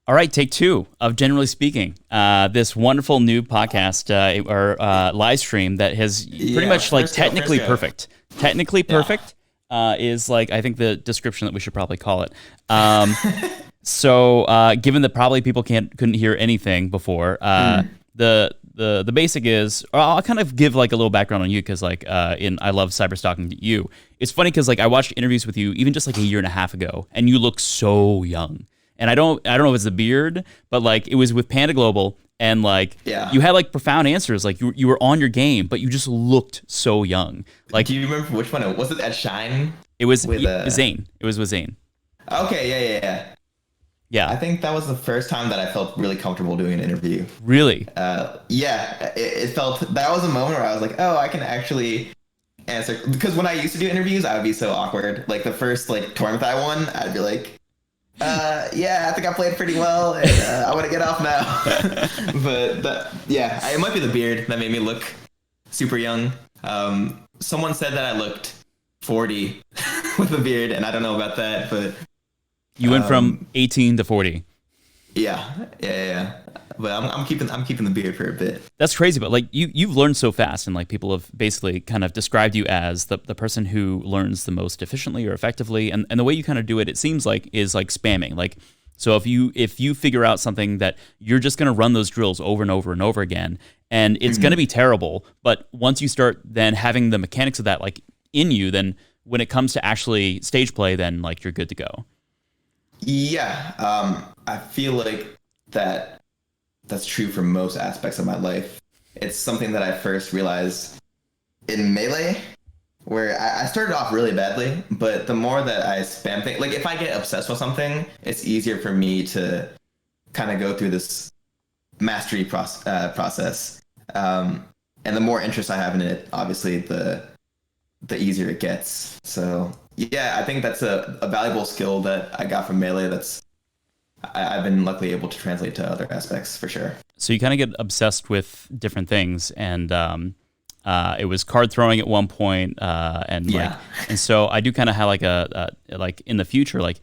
All right, take two of Generally Speaking, this wonderful new podcast or live stream that has pretty Yeah, much like first go, first technically go. perfect. Technically Yeah. perfect is like I think the description that we should probably call it. So given that probably people couldn't hear anything before, Mm. the basic is I'll kind of give like a little background on you because like in I love cyber stalking you. It's funny because like I watched interviews with you even just like a year and a half ago, and you look so young. And I don't know if it's the beard, but like it was with Panda Global, and like Yeah. you had like profound answers, like you were on your game, but you just looked so young. Like Do you remember which one? Was it at Shine it was with Zain. It was with Zain. Okay, yeah, yeah, yeah. I Yeah, think that was the first time that I felt really comfortable doing an interview. really. Yeah, it felt that was a moment where I was like, oh, I can actually answer. Because when I used to do interviews, I would be so awkward. Like the first like tournament that I won, I'd be like, yeah, I think I played pretty well, and I want to get off now. But yeah, it might be the beard that made me look super young. Someone said that I looked 40 with a beard, and I don't know about that, but You went from um, 18 to 40. yeah. But I'm keeping the beard for a bit. That's crazy, but like you've learned so fast, and like people have basically kind of described you as the person who learns the most efficiently or effectively, and the way you kind of do it, it seems like is like spamming. Like so if you figure out something that you're just gonna run those drills over and over and over again, and it's gonna be terrible, but once you start then having the mechanics of that like in you, then when it comes to actually stage play, then like you're good to go. Yeah, I feel like that that's true for most aspects of my life. It's something that I first realized in Melee, where I started off really badly, but the more that I spam things, like if I get obsessed with something, it's easier for me to kind of go through this mastery process. And the more interest I have in it, obviously, the easier it gets. So yeah, I think that's a valuable skill that I got from Melee. I've been luckily able to translate to other aspects for sure. So you kind of get obsessed with different things, and it was card throwing at one point, and like, Yeah. and so I do kind of have like like in the future, like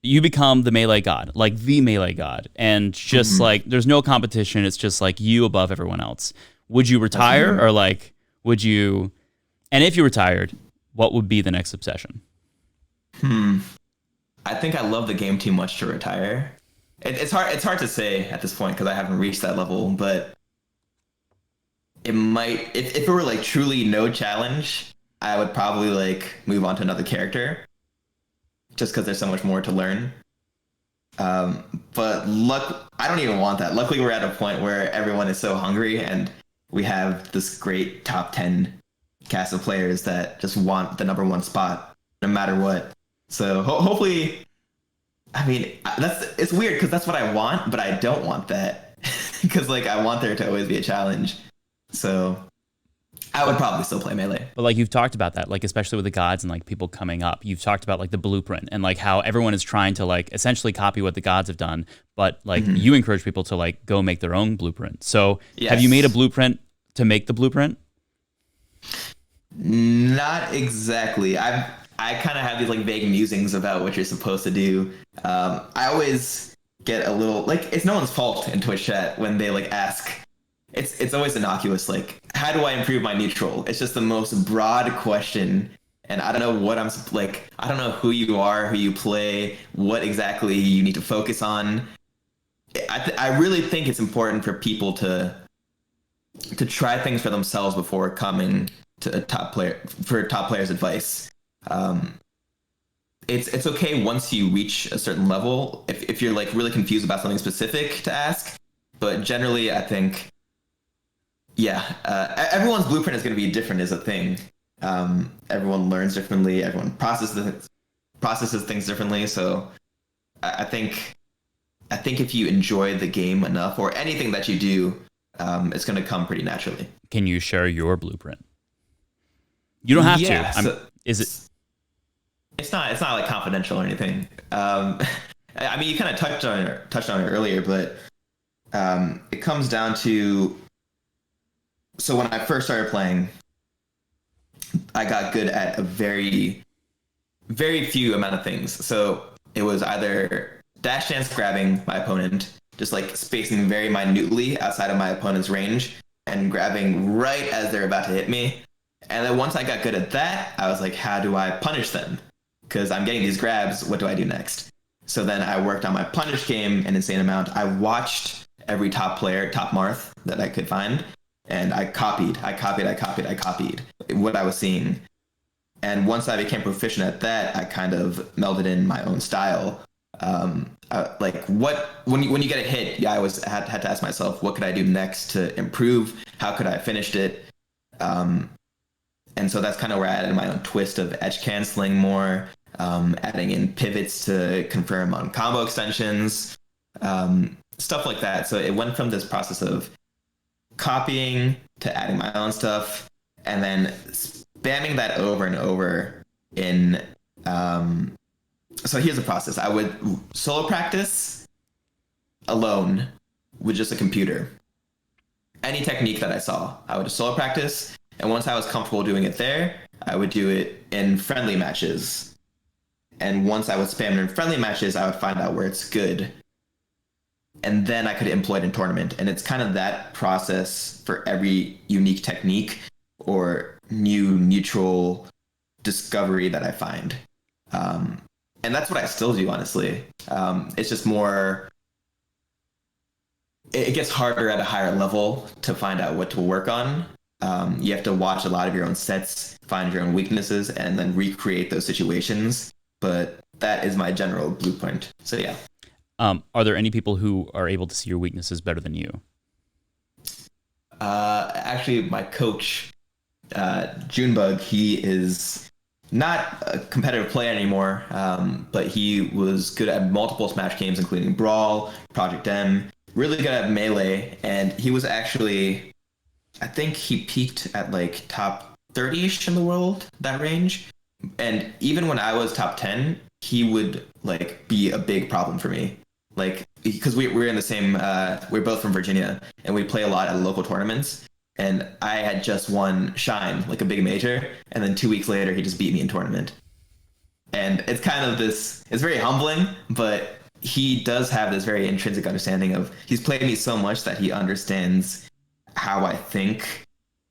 you become the melee god, like the melee god, and just Hmm. like there's no competition. It's just like you above everyone else. Would you That's a retire, dream. or like would you? And if you retired, what would be the next obsession? Hmm. I think I love the game too much to retire. It's hard. It's hard to say at this point because I haven't reached that level. But it might. If it were like truly no challenge, I would probably like move on to another character just because there's so much more to learn. But I don't even want that. Luckily, we're at a point where everyone is so hungry, and we have this great top 10 cast of players that just want the number one spot no matter what. So hopefully, I mean, it's weird because that's what I want, but I don't want that because like I want there to always be a challenge. So I would probably still play melee. But like you've talked about that, like especially with the gods and like people coming up, you've talked about like the blueprint and like how everyone is trying to like essentially copy what the gods have done, but like Hmm. you encourage people to like go make their own blueprint. So have you made a Yes. blueprint to make the blueprint? Not exactly. I kind of have these like vague musings about what you're supposed to do. I always get a little like it's no one's fault in Twitch chat when they like ask. It's always innocuous. Like, how do I improve my neutral? It's just the most broad question, and I don't know what like. I don't know who you are, who you play, what exactly you need to focus on. I really think it's important for people to try things for themselves before coming to a top player for top players' advice. Um, it's okay once you reach a certain level if you're like really confused about something specific to ask. But generally, I think yeah, everyone's blueprint is going to be different is a thing. Everyone learns differently. Everyone processes things differently. So I think if you enjoy the game enough or anything that you do, it's going to come pretty naturally. Can you share your blueprint? You don't have to. Yeah, I'm. so Is it? it's not like confidential or anything. I mean, you kind of touched on it earlier, but it comes down to so when I first started playing, I got good at a very very few amount of things. So it was either dash dance grabbing my opponent, just like spacing very minutely outside of my opponent's range and grabbing right as they're about to hit me. And then once I got good at that, I was like, how do I punish them? Because I'm getting these grabs. What do I do next? So then I worked on my punish game an insane amount. I watched every top player, top Marth that I could find, and I copied what I was seeing. And once I became proficient at that, I kind of melded in my own style. Like when you get a hit, yeah, I was had to ask myself, what could I do next to improve? How could I have finished it? And so that's kind of where I added my own twist of edge canceling more, adding in pivots to confirm on combo extensions, stuff like that. So it went from this process of copying to adding my own stuff, and then spamming that over and over in. So here's the process. I would solo practice alone with just a computer. Any technique that I saw, I would solo practice. And once I was comfortable doing it there, I would do it in friendly matches. And once I would spam it in friendly matches, I would find out where it's good. And then I could employ it in tournament. And it's kind of that process for every unique technique or new neutral discovery that I find. And that's what I still do, honestly. It's just more, it gets harder at a higher level to find out what to work on. You have to watch a lot of your own sets, find your own weaknesses, and then recreate those situations. But that is my general blueprint. So yeah. Are there any people who are able to see your weaknesses better than you? Actually, my coach, Junebug, he is not a competitive player anymore, but he was good at multiple Smash games, including Brawl, Project M, really good at Melee, and he was actually, I think he peaked at like top 30-ish in the world, that range. And even when I was top 10, he would like be a big problem for me. Like, because we're in the same, we're both from Virginia, and we play a lot at local tournaments. And I had just won Shine, like a big major, and then 2 weeks later, he just beat me in tournament. And it's kind of this, it's very humbling, but he does have this very intrinsic understanding of, he's played me so much that he understands how I think,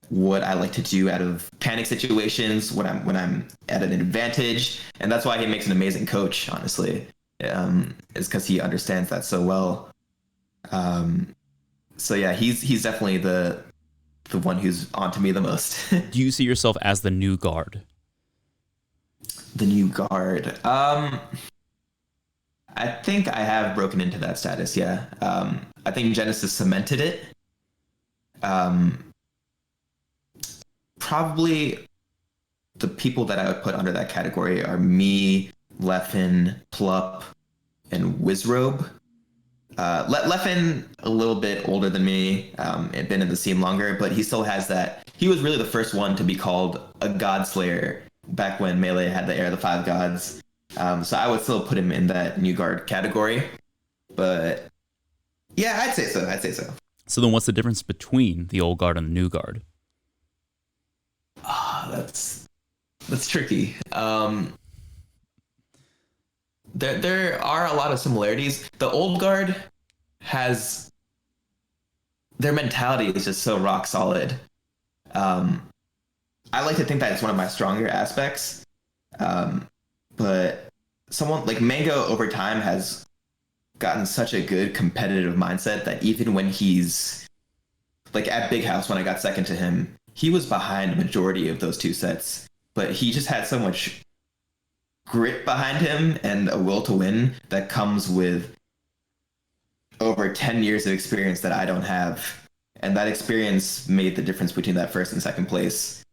what I like to do out of panic situations, when I'm at an advantage. And that's why he makes an amazing coach, honestly, is because he understands that so well. So yeah, he's definitely the one who's onto me the most. Do you see yourself as the new guard? The new guard. I think I have broken into that status, yeah. I think Genesis cemented it. Probably the people that I would put under that category are me, Leffen, Plup, and Wizrobe. Leffen, a little bit older than me, and been in the scene longer, but he still has that. He was really the first one to be called a God Slayer back when Melee had the Era of the Five Gods. So I would still put him in that new guard category. But yeah, I'd say so. So then what's the difference between the old guard and the new guard? That's tricky. There are a lot of similarities. The old guard has, their mentality is just so rock solid. I like to think that it's one of my stronger aspects. But someone like Mango over time has gotten such a good competitive mindset that even when he's like at Big House, when I got second to him, he was behind the majority of those two sets, but he just had so much grit behind him and a will to win that comes with over 10 years of experience that I don't have. And that experience made the difference between that first and second place.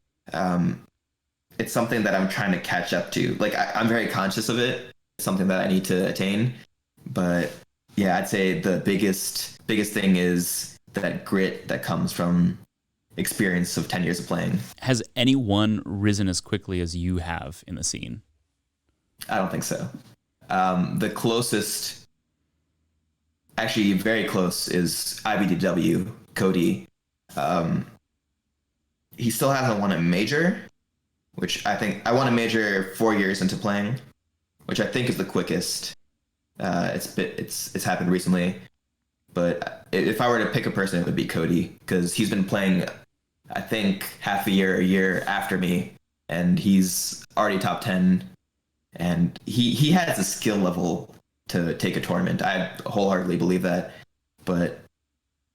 It's something that I'm trying to catch up to. Like, I'm very conscious of it. It's something that I need to attain. But yeah, I'd say the biggest thing is that grit that comes from experience of 10 years of playing. Has anyone risen as quickly as you have in the scene? I don't think so. The closest, actually very close, is IBDW, Cody. He still hasn't won a major, which I think I won a major 4 years into playing, which I think is the quickest. It's happened recently, but if I were to pick a person, it would be Cody because he's been playing, I think, half a year after me, and he's already top 10, and he has a skill level to take a tournament. I wholeheartedly believe that, but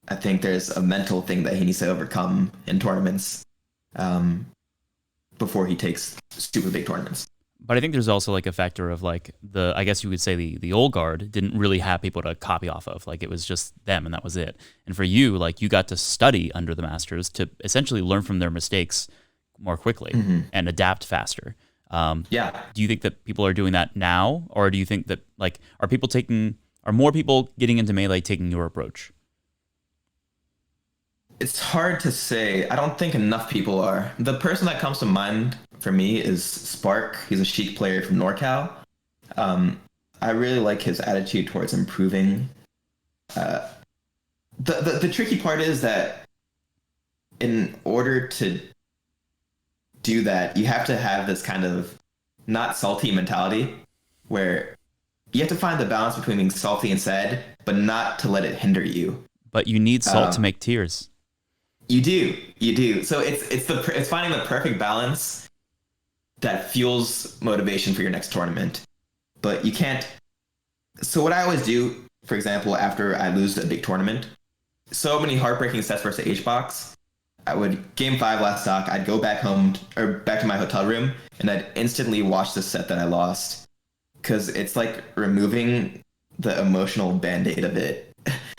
I think there's a mental thing that he needs to overcome in tournaments before he takes super big tournaments. But I think there's also like a factor of like I guess you could say the old guard didn't really have people to copy off of. Like it was just them and that was it. And for you, like you got to study under the masters to essentially learn from their mistakes more quickly and adapt faster. Yeah. Do you think that people are doing that now, or do you think that like are more people getting into Melee taking your approach? It's hard to say. I don't think enough people are. The person that comes to mind for me is Spark. He's a Sheik player from NorCal. I really like his attitude towards improving. The tricky part is that in order to do that, you have to have this kind of not salty mentality where you have to find the balance between being salty and sad, but not to let it hinder you. But you need salt to make tears. You do. So it's finding the perfect balance that fuels motivation for your next tournament. But you can't. So what I always do, for example, after I lose a big tournament, so many heartbreaking sets versus HBox, I would game 5 last stock. I'd go back home or back to my hotel room, and I'd instantly watch the set that I lost, because it's like removing the emotional band-aid of it.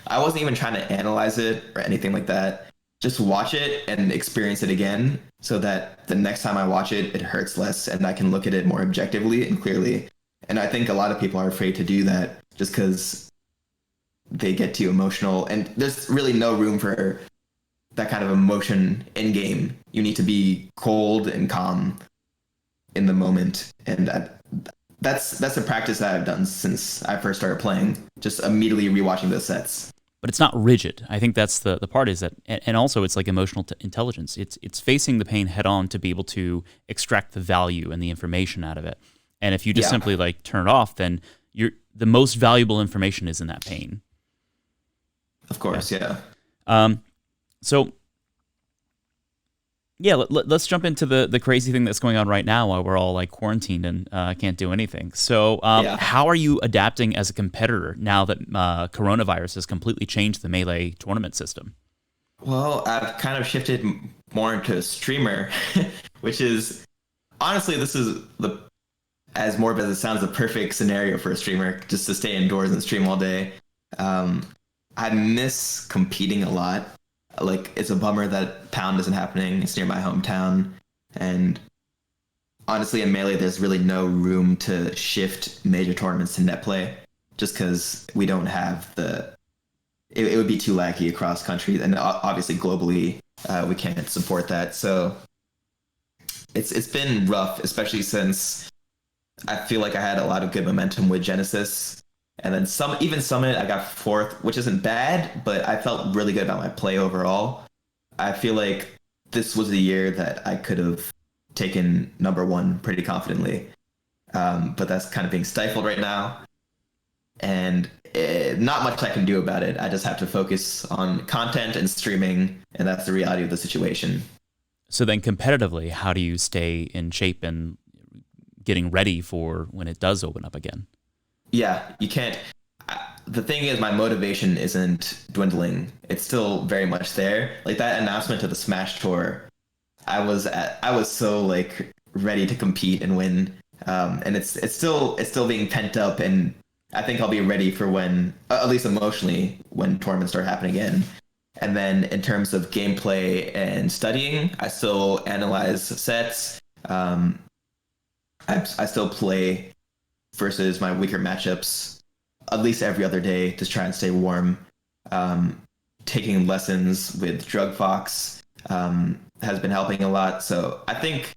I wasn't even trying to analyze it or anything like that. Just watch it and experience it again, so that the next time I watch it, it hurts less and I can look at it more objectively and clearly. And I think a lot of people are afraid to do that just because they get too emotional, and there's really no room for that kind of emotion in game. You need to be cold and calm in the moment, and that's a practice that I've done since I first started playing. Just immediately rewatching those sets. But it's not rigid. I think that's the part is that, and also it's like emotional intelligence. It's facing the pain head on to be able to extract the value and the information out of it. And if you just simply like turn it off, then the most valuable information is in that pain. Of course, yeah. So, yeah, let's jump into the crazy thing that's going on right now while we're all like quarantined and can't do anything. So how are you adapting as a competitor now that coronavirus has completely changed the Melee tournament system? Well, I've kind of shifted more into a streamer, which is, honestly, this is as morbid as it sounds, the perfect scenario for a streamer, just to stay indoors and stream all day. I miss competing a lot. Like, it's a bummer that Pound isn't happening. It's near my hometown. And honestly, in Melee, there's really no room to shift major tournaments to net play, just because we don't have it would be too laggy across countries. And obviously, globally, we can't support that. So it's been rough, especially since I feel like I had a lot of good momentum with Genesis. And then even Summit, I got 4th, which isn't bad, but I felt really good about my play overall. I feel like this was the year that I could have taken #1 pretty confidently. But that's kind of being stifled right now. And not much I can do about it. I just have to focus on content and streaming, and that's the reality of the situation. So then competitively, how do you stay in shape and getting ready for when it does open up again? Yeah, you can't. The thing is, my motivation isn't dwindling. It's still very much there. Like that announcement to the Smash Tour, I was so like ready to compete and win. And it's still being pent up, and I think I'll be ready for when, at least emotionally, when tournaments start happening again. And then in terms of gameplay and studying, I still analyze sets. I still play versus my weaker matchups at least every other day to try and stay warm. Taking lessons with Drug Fox has been helping a lot. So I think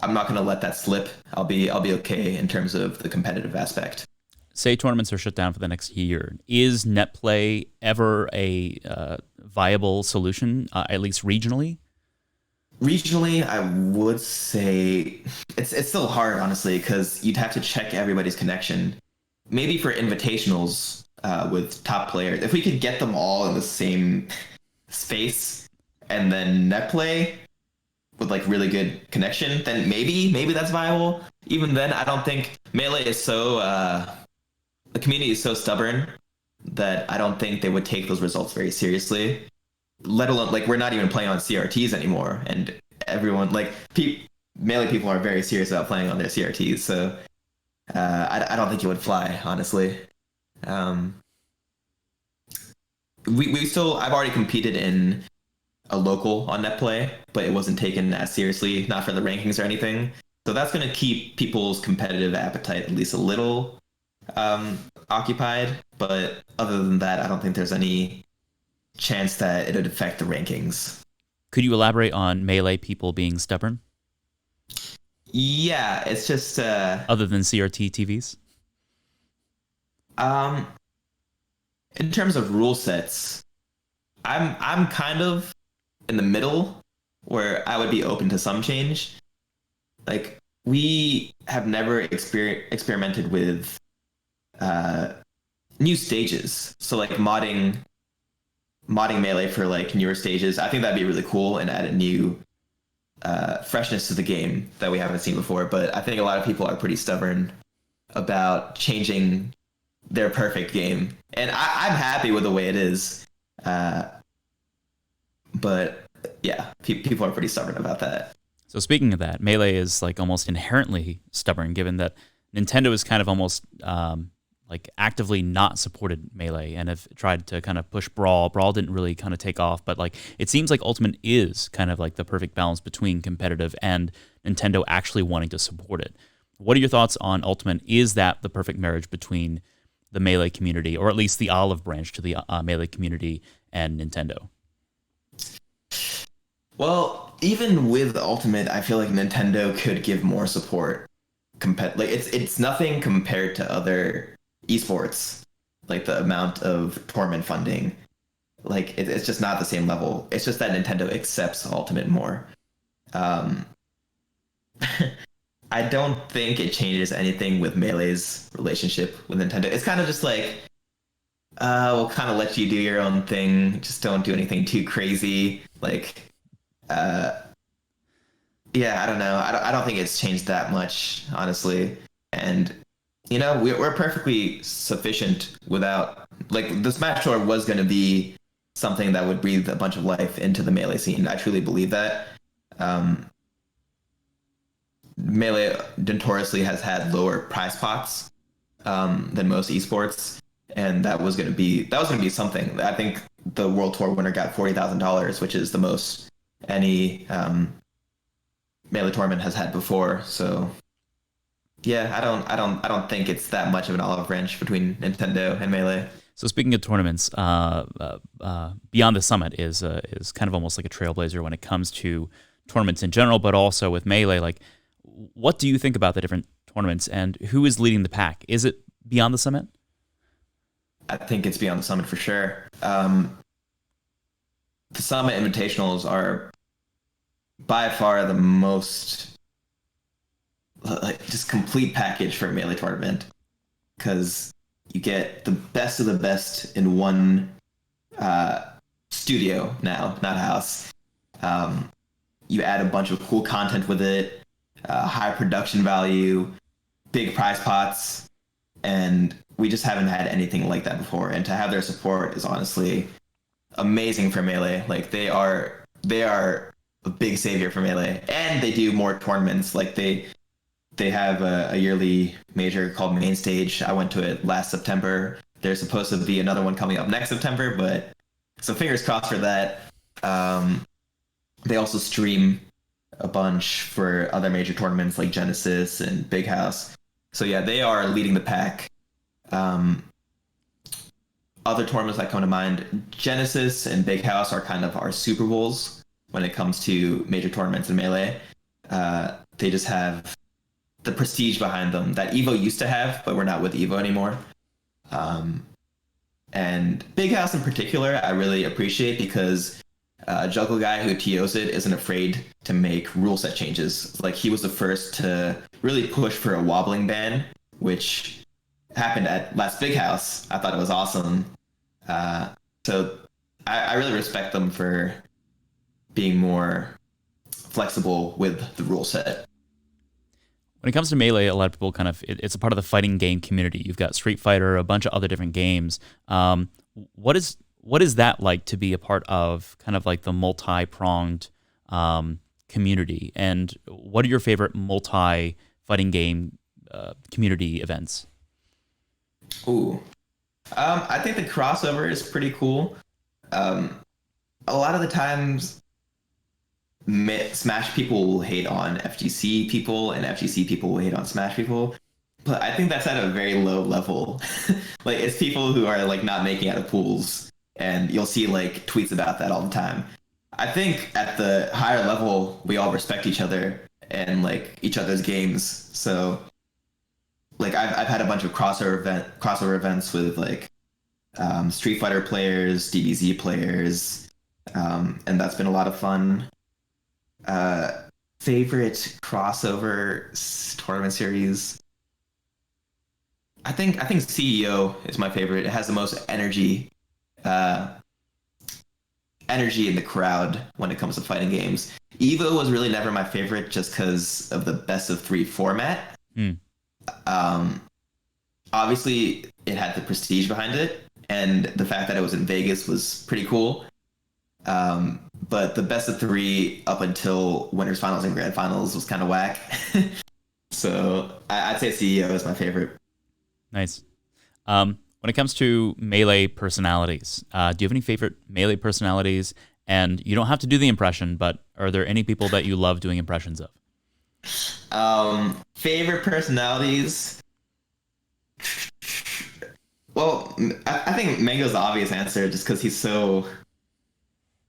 I'm not going to let that slip. I'll be okay in terms of the competitive aspect. Say tournaments are shut down for the next year. Is net play ever a viable solution, at least regionally? Regionally, I would say it's still hard, honestly, because you'd have to check everybody's connection. Maybe for invitationals with top players, if we could get them all in the same space and then net play with like really good connection, then maybe that's viable. Even then, I don't think Melee is so the community is so stubborn that I don't think they would take those results very seriously. Let alone like we're not even playing on CRTs anymore, and everyone like Melee people are very serious about playing on their CRTs. So I don't think it would fly, honestly. Um, we still I've already competed in a local on NetPlay, but it wasn't taken as seriously, not for the rankings or anything. So that's going to keep people's competitive appetite at least a little occupied. But other than that, I don't think there's any chance that it would affect the rankings. Could you elaborate on Melee people being stubborn, Yeah, it's just other than CRT TVs? um in terms of rule sets, I'm kind of in the middle where I would be open to some change. Like we have never experimented with uh new stages. So like modding Melee for like newer stages. I think that'd be really cool and add a new freshness to the game that we haven't seen before. But I think a lot of people are pretty stubborn about changing their perfect game, and I'm happy with the way it is. Uh, but yeah, people are pretty stubborn about that. So speaking of that, Melee is like almost inherently stubborn, given that Nintendo is kind of almost like actively not supported Melee and have tried to kind of push Brawl. Brawl didn't really kind of take off, but like it seems like Ultimate is kind of like the perfect balance between competitive and Nintendo actually wanting to support it. What are your thoughts on Ultimate? Is that the perfect marriage between the Melee community, or at least the olive branch to the Melee community, and Nintendo? Well, even with Ultimate, I feel like Nintendo could give more support. Like it's nothing compared to other esports, like the amount of tournament funding. Like it's just not the same level. It's just that Nintendo accepts Ultimate more. Um, I don't think it changes anything with Melee's relationship with Nintendo. It's kind of just like, we'll kind of let you do your own thing. Just don't do anything too crazy. Like, uh, yeah, I don't know. I don't think it's changed that much, honestly. And we're perfectly sufficient without like the Smash Tour was going to be something that would breathe a bunch of life into the Melee scene. I truly believe that. Um, Melee notoriously has had lower prize pots than most esports, and that was going to be something. I think the World Tour winner got $40,000, which is the most any Melee tournament has had before. So yeah, I don't think it's that much of an olive branch between Nintendo and Melee. So speaking of tournaments, Beyond the Summit is kind of almost like a trailblazer when it comes to tournaments in general, but also with Melee. Like, what do you think about the different tournaments, and who is leading the pack? Is it Beyond the Summit? I think it's Beyond the Summit for sure. The Summit Invitationals are by far the most like just complete package for a Melee tournament because you get the best of the best in one studio now, not house. You add a bunch of cool content with it, high production value, big prize pots, and we just haven't had anything like that before. And to have their support is honestly amazing for Melee. Like they are a big savior for Melee, and they do more tournaments. Like they have a yearly major called Main Stage. I went to it last September. There's supposed to be another one coming up next September, but so fingers crossed for that. They also stream a bunch for other major tournaments like Genesis and Big House. So yeah, they are leading the pack. Other tournaments that come to mind, Genesis and Big House are kind of our Super Bowls when it comes to major tournaments in Melee. They just have the prestige behind them that Evo used to have, but we're not with Evo anymore. And Big House in particular, I really appreciate because Juggle guy who TOs it isn't afraid to make rule set changes. Like he was the first to really push for a wobbling ban, which happened at last Big House. I thought it was awesome. Uh, so I really respect them for being more flexible with the rule set. When it comes to Melee, a lot of people kind of it's a part of the fighting game community. You've got Street Fighter, a bunch of other different games. What is that like to be a part of kind of like the multi-pronged community? And what are your favorite multi fighting game community events? Ooh, I think the crossover is pretty cool. Um, a lot of the times, Smash people will hate on FGC people, and FGC people will hate on Smash people. But I think that's at a very low level. Like it's people who are like not making out of pools, and you'll see like tweets about that all the time. I think at the higher level, we all respect each other and like each other's games. So like I've had a bunch of crossover events with like Street Fighter players, DBZ players, and that's been a lot of fun. Uh, Favorite crossover tournament series. I think CEO is my favorite. It has the most uh, energy in the crowd when it comes to fighting games. Evo was really never my favorite just because of the best of three format. Hmm. Um, Obviously, it had the prestige behind it, and the fact that it was in Vegas was pretty cool. But the best of three up until winners finals and grand finals was kind of whack. So I'd say CEO is my favorite. Nice. When it comes to Melee personalities, do you have any favorite Melee personalities? And you don't have to do the impression, but are there any people that you love doing impressions of? Favorite personalities. Well, I think Mango's the obvious answer just because he's so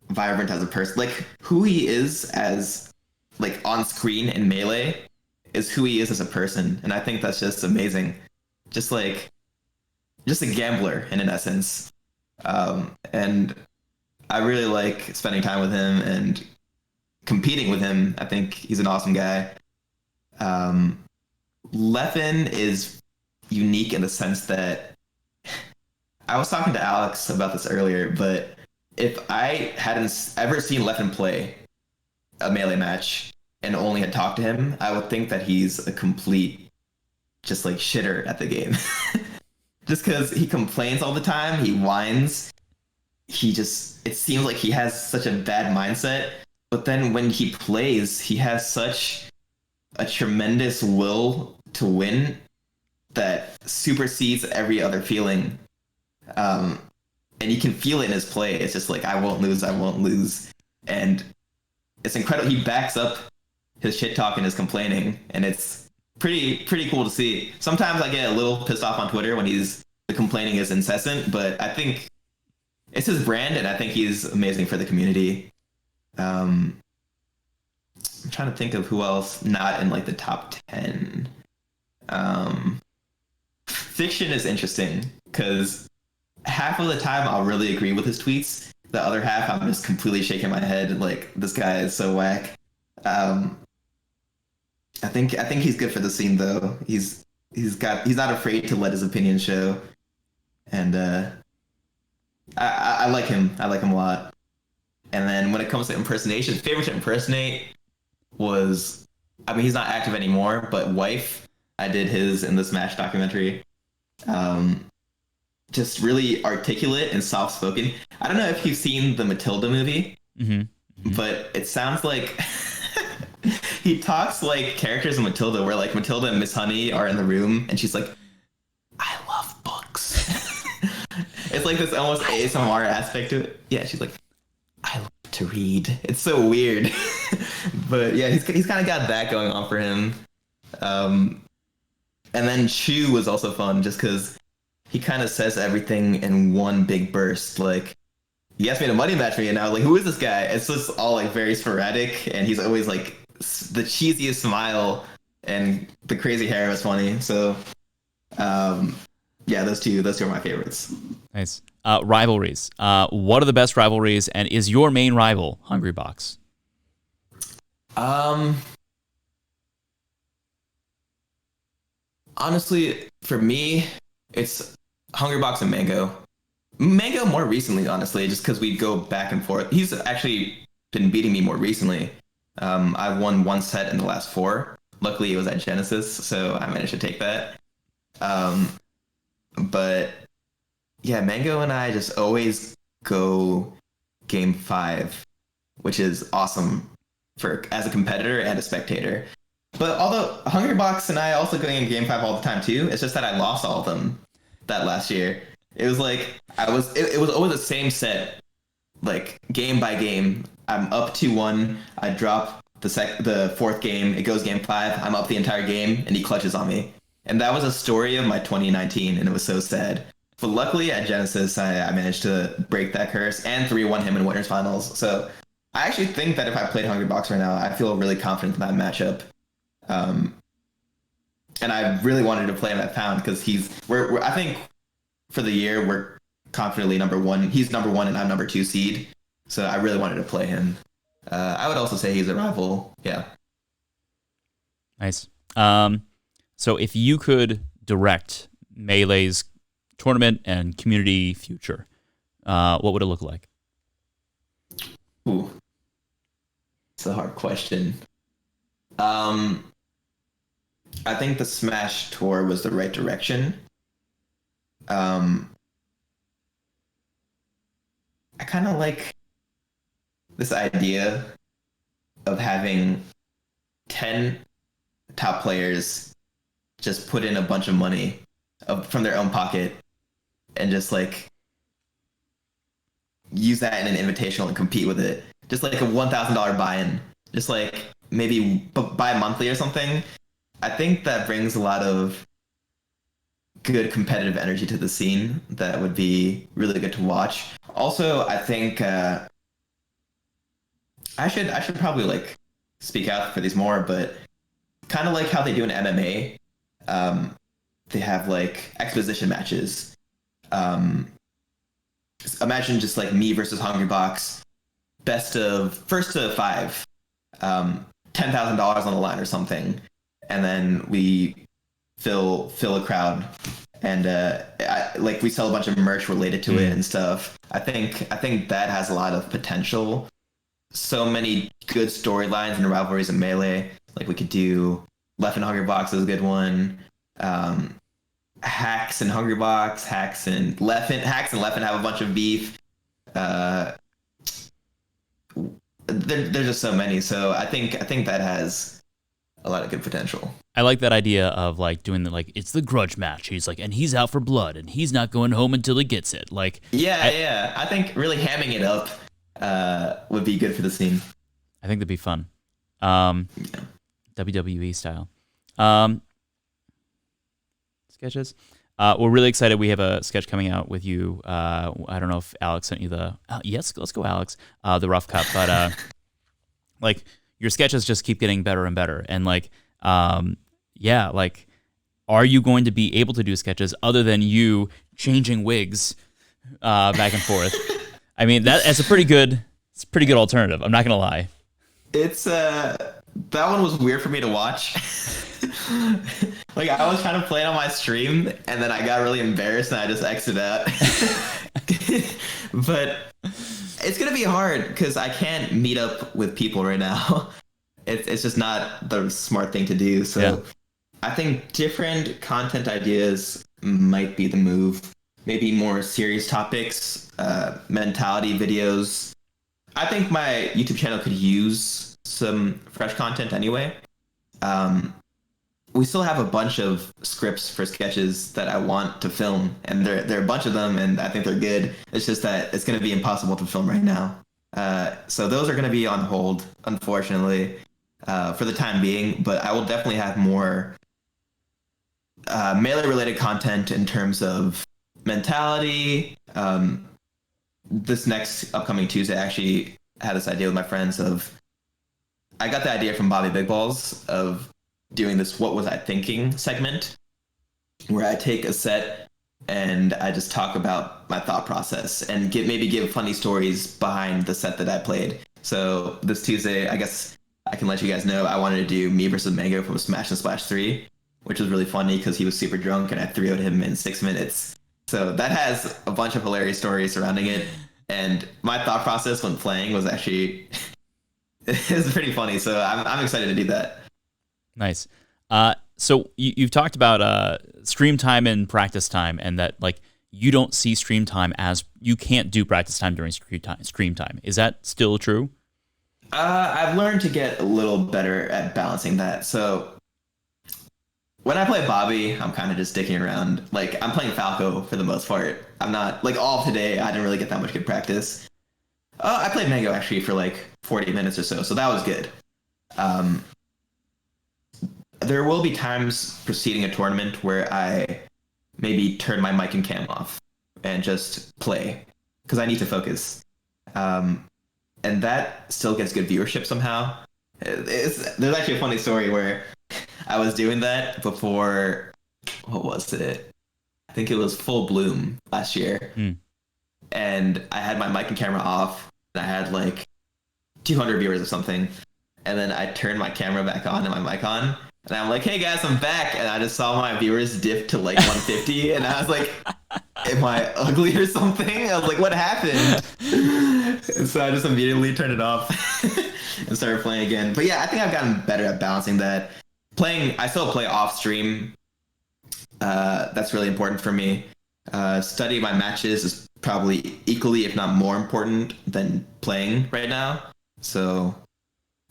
vibrant as a person. Like who he is as like on screen in Melee is who he is as a person, and I think that's just amazing. Just like just a gambler in an essence. And I really like spending time with him and competing with him. I think he's an awesome guy. Um, Leffen is unique in the sense that I was talking to Alex about this earlier, but if I hadn't ever seen Leffen play a Melee match and only had talked to him, I would think that he's a complete just like shitter at the game. Just because he complains all the time, he whines, it seems like he has such a bad mindset. But then when he plays, he has such a tremendous will to win that supersedes every other feeling. And you can feel it in his play. It's just like, I won't lose, I won't lose. And it's incredible. He backs up his shit talk and his complaining, and it's pretty cool to see. Sometimes I get a little pissed off on Twitter when the complaining is incessant, but I think it's his brand, and I think he's amazing for the community. I'm trying to think of who else not in like the top 10. Fiction is interesting because half of the time I'll really agree with his tweets. The other half I'm just completely shaking my head like this guy is so whack. I think he's good for the scene though. He's not afraid to let his opinion show, and I like him. I like him a lot. And then when it comes to impersonations, favorite to impersonate was, I mean, he's not active anymore, but Wife. I did his in the Smash documentary. Just really articulate and soft spoken. I don't know if you've seen the Matilda movie, Mm-hmm. Mm-hmm. but it sounds like he talks like characters in Matilda, where like Matilda and Miss Honey are in the room, and she's like, "I love books." It's like this almost ASMR aspect to it. Yeah, she's like, "I love to read." It's so weird, but yeah, he's kind of got that going on for him. And then Chu was also fun, just because he kind of says everything in one big burst. Like, he asked me to money match me, and I was like, "Who is this guy?" It's just all like very sporadic, and he's always like the cheesiest smile, and the crazy hair was funny. So, yeah, those two are my favorites. Nice. Rivalries. What are the best rivalries, and is your main rival Hungrybox? Um, Honestly, for me, it's Hungrybox and Mango. Mango more recently, honestly, just because we go back and forth. He's actually been beating me more recently. I've won one set in the last four. Luckily, it was at Genesis, so I managed to take that. Um, but yeah, Mango and I just always go game five, which is awesome for as a competitor and a spectator. But although Hungrybox and I also go in game five all the time too, it's just that I lost all of them that last year. It was like it was always the same set, like game by game. I'm up 2-1. I drop the fourth game. It goes game five. I'm up the entire game, and he clutches on me. And that was a story of my 2019, and it was so sad. But luckily at Genesis, I managed to break that curse and 3-1 him in winners finals. So I actually think that if I played Hungrybox right now, I feel really confident in that matchup. Um, and I really wanted to play him at Pound because we're I think for the year we're confidently number one. He's number one and I'm number two seed. So I really wanted to play him. I would also say he's a rival. Yeah. Nice. So if you could direct Melee's tournament and community future, what would it look like? Ooh, it's a hard question. I think the Smash Tour was the right direction. I kind of like this idea of having 10 top players just put in a bunch of money from their own pocket and just like use that in an invitational and compete with it. Just like a $1,000 buy-in. Just like maybe buy monthly or something. I think that brings a lot of good competitive energy to the scene that would be really good to watch. Also, I think I should probably like speak out for these more, but kind of like how they do in MMA, they have like exposition matches. Imagine just like me versus Hungrybox, first to five, $10,000 on the line or something, and then we fill a crowd, and like we sell a bunch of merch related to it and stuff. I think that has a lot of potential. So many good storylines and rivalries in Melee. Like we could do Left and Hungrybox is a good one. Hacks and Hungrybox, Hacks and Leffen have a bunch of beef. There's just so many. So I think that has a lot of good potential. I like that idea of like doing it's the grudge match. He's like, and he's out for blood, and he's not going home until he gets it. Like, yeah. I think really hamming it up would be good for the scene. I think that'd be fun. WWE style. Sketches. We're really excited. We have a sketch coming out with you. I don't know if Alex sent you yes, let's go, Alex. The rough cut, but like your sketches just keep getting better and better. And like, yeah, like, are you going to be able to do sketches other than you changing wigs back and forth? I mean, that's a pretty good alternative. I'm not gonna lie. It's that one was weird for me to watch. Like I was trying to play it on my stream, and then I got really embarrassed, and I just exited out. But it's gonna be hard because I can't meet up with people right now. It's just not the smart thing to do. So yeah. I think different content ideas might be the move. Maybe more serious topics, mentality videos. I think my YouTube channel could use some fresh content anyway. We still have a bunch of scripts for sketches that I want to film, and there are a bunch of them, and I think they're good. It's just that it's going to be impossible to film right now. So those are going to be on hold, unfortunately, for the time being. But I will definitely have more Melee-related content in terms of mentality. This next upcoming Tuesday, I actually had this idea with my friends I got the idea from Bobby Big Balls of doing this "What Was I Thinking" segment, where I take a set and I just talk about my thought process and maybe give funny stories behind the set that I played. So this Tuesday, I guess I can let you guys know I wanted to do me versus Mango from Smash and Splash 3, which was really funny because he was super drunk and I 3-0'd him in 6 minutes. So that has a bunch of hilarious stories surrounding it. And my thought process when playing was actually it's pretty funny. So I'm excited to do that. Nice. So you've talked about stream time and practice time, and that like you don't see stream time as you can't do practice time during stream time. Is that still true? I've learned to get a little better at balancing that. So when I play Bobby, I'm kind of just sticking around. Like I'm playing Falco for the most part. I'm not like all of today. I didn't really get that much good practice. I played Mango actually for like 40 minutes or so, so that was good. Um, there will be times preceding a tournament where I maybe turn my mic and cam off and just play because I need to focus. And that still gets good viewership somehow. There's actually a funny story where I was doing that before, what was it? I think it was Full Bloom last year. And I had my mic and camera off. And I had like 200 viewers or something. And then I turned my camera back on and my mic on. And I'm like, hey guys, I'm back. And I just saw my viewers dip to like 150. And I was like, am I ugly or something? I was like, what happened? And so I just immediately turned it off and started playing again. But yeah, I think I've gotten better at balancing that. I still play off stream. That's really important for me. Studying my matches is probably equally, if not more important than playing right now. So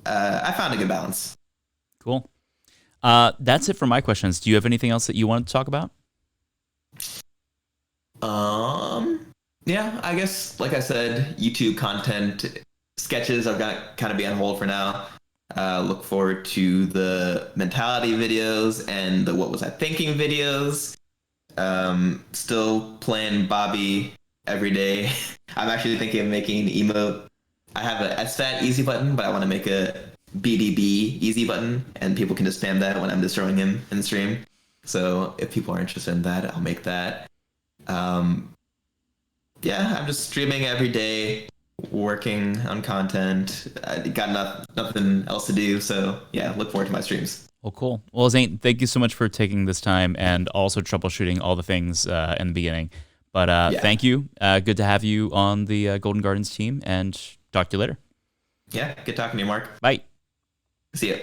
I found a good balance. Cool. That's it for my questions. Do you have anything else that you wanted to talk about? Yeah, I guess, like I said, YouTube content sketches are gonna kind of be on hold for now. Look forward to the mentality videos and the what was I thinking videos. Still playing Bobby every day. I'm actually thinking of making an emote. I have a SFAT easy button, but I want to make a BDB easy button, and people can just spam that when I'm destroying him in the stream. So if people are interested in that, I'll make that. Yeah, I'm just streaming every day, working on content. I got nothing else to do, so yeah, look forward to my streams. Well, cool. Well, Zain, thank you so much for taking this time and also troubleshooting all the things in the beginning. But Yeah. Thank you. Good to have you on the Golden Gardens team, and talk to you later. Yeah, good talking to you, Mark. Bye. See ya.